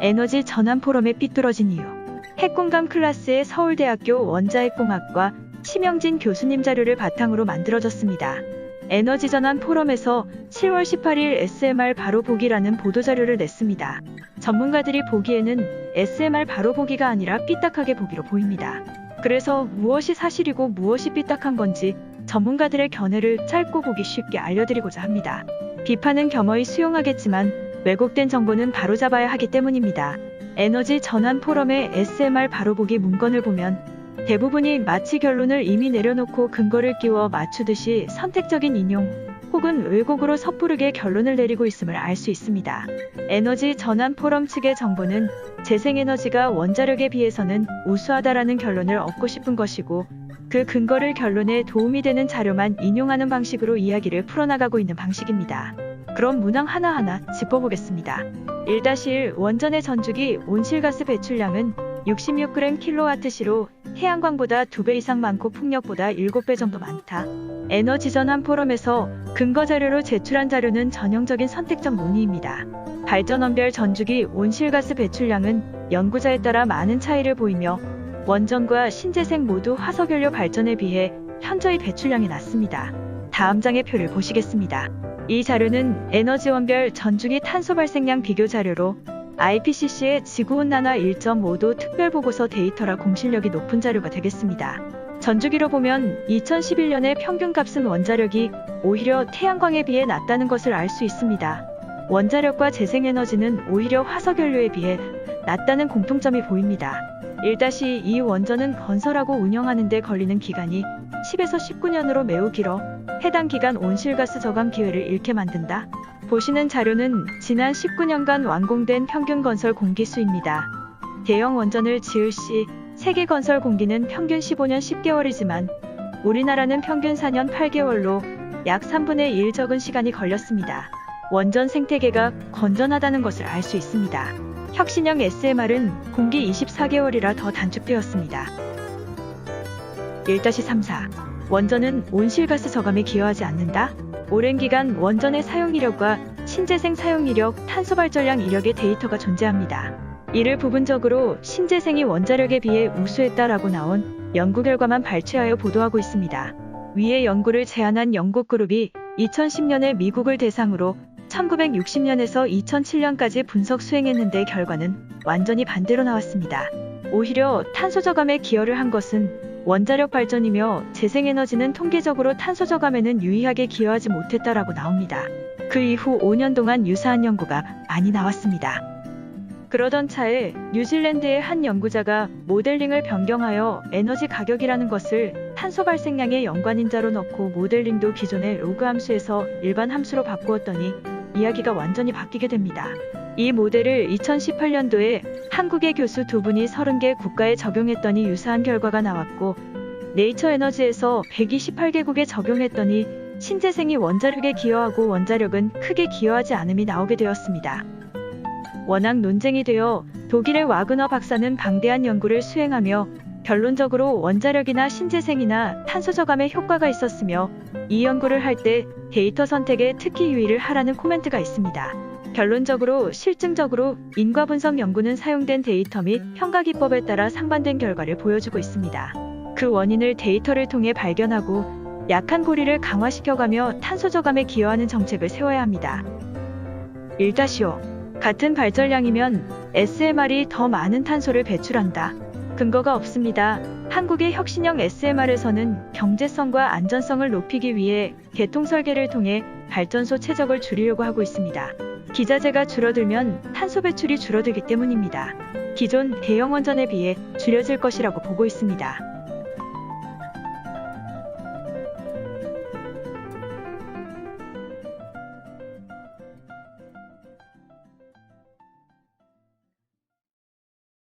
에너지 전환 포럼에 삐뚤어진 이유. 핵공감 클래스의 서울대학교 원자핵공학과 심영진 교수님 자료를 바탕으로 만들어졌습니다. 에너지 전환 포럼에서 7월 18일 SMR 바로 보기라는 보도자료를 냈습니다. 전문가들이 보기에는 SMR 바로 보기가 아니라 삐딱하게 보기로 보입니다. 그래서 무엇이 사실이고 무엇이 삐딱한 건지 전문가들의 견해를 짧고 보기 쉽게 알려드리고자 합니다. 비판은 겸허히 수용하겠지만 왜곡된 정보는 바로잡아야 하기 때문입니다. 에너지 전환 포럼의 SMR 바로 보기 문건을 보면 대부분이 마치 결론을 이미 내려놓고 근거를 끼워 맞추듯이 선택적인 인용 혹은 왜곡으로 섣부르게 결론을 내리고 있음을 알 수 있습니다. 에너지 전환 포럼 측의 정보는 재생에너지가 원자력에 비해서는 우수하다라는 결론을 얻고 싶은 것이고 그 근거를 결론에 도움이 되는 자료만 인용하는 방식으로 이야기를 풀어나가고 있는 방식입니다. 그럼 문항 하나하나 짚어보겠습니다. 1-1 원전의 전주기 온실가스 배출량은 66g/kWh로 태양광보다 2배 이상 많고 풍력보다 7배 정도 많다. 에너지 전환 포럼에서 근거 자료로 제출한 자료는 전형적인 선택적 논의입니다. 발전원별 전주기 온실가스 배출량은 연구자에 따라 많은 차이를 보이며 원전과 신재생 모두 화석연료 발전에 비해 현저히 배출량이 낮습니다. 다음 장의 표를 보시겠습니다. 이 자료는 에너지원별 전주기 탄소 발생량 비교 자료로 IPCC의 지구온난화 1.5도 특별보고서 데이터라 공신력이 높은 자료가 되겠습니다. 전주기로 보면 2011년의 평균값은 원자력이 오히려 태양광에 비해 낮다는 것을 알 수 있습니다. 원자력과 재생에너지는 오히려 화석연료에 비해 낮다는 공통점이 보입니다. 1-2 원전은 건설하고 운영하는 데 걸리는 기간이 10에서 19년으로 매우 길어 해당 기간 온실가스 저감 기회를 잃게 만든다. 보시는 자료는 지난 19년간 완공된 평균 건설 공기수입니다. 대형 원전을 지을 시 세계 건설 공기는 평균 15년 10개월이지만 우리나라는 평균 4년 8개월로 약 3분의 1 적은 시간이 걸렸습니다. 원전 생태계가 건전하다는 것을 알 수 있습니다. 혁신형 SMR은 공기 24개월이라 더 단축되었습니다. 1-3-4 원전은 온실가스 저감에 기여하지 않는다. 오랜 기간 원전의 사용 이력과 신재생 사용 이력, 탄소 발전량 이력의 데이터가 존재합니다. 이를 부분적으로 신재생이 원자력에 비해 우수했다라고 나온 연구 결과만 발췌하여 보도하고 있습니다. 위의 연구를 제안한 영국 그룹이 2010년에 미국을 대상으로 1960년에서 2007년까지 분석 수행했는데 결과는 완전히 반대로 나왔습니다. 오히려 탄소 저감에 기여를 한 것은 원자력 발전이며 재생에너지는 통계적으로 탄소 저감에는 유의하게 기여하지 못했다라고 나옵니다. 그 이후 5년 동안 유사한 연구가 많이 나왔습니다. 그러던 차에 뉴질랜드의 한 연구자가 모델링을 변경하여 에너지 가격이라는 것을 탄소 발생량의 연관인자로 넣고 모델링도 기존의 로그 함수에서 일반 함수로 바꾸었더니 이야기가 완전히 바뀌게 됩니다. 이 모델을 2018년도에 한국의 교수 2분이 30개 국가에 적용했더니 유사한 결과가 나왔고 네이처 에너지에서 128개국에 적용했더니 신재생이 원자력에 기여하고 원자력은 크게 기여하지 않음이 나오게 되었습니다. 워낙 논쟁이 되어 독일의 와그너 박사는 방대한 연구를 수행하며 결론적으로 원자력이나 신재생이나 탄소 저감에 효과가 있었으며 이 연구를 할 때 데이터 선택에 특히 유의를 하라는 코멘트가 있습니다. 결론적으로 실증적으로 인과분석 연구는 사용된 데이터 및 평가 기법에 따라 상반된 결과를 보여주고 있습니다. 그 원인을 데이터를 통해 발견하고 약한 고리를 강화시켜가며 탄소 저감에 기여하는 정책을 세워야 합니다. 1-5 같은 발전량이면 SMR이 더 많은 탄소를 배출한다. 근거가 없습니다. 한국의 혁신형 SMR에서는 경제성과 안전성을 높이기 위해 개통 설계를 통해 발전소 최적을 줄이려고 하고 있습니다. 기자재가 줄어들면 탄소 배출이 줄어들기 때문입니다. 기존 대형 원전에 비해 줄여질 것이라고 보고 있습니다.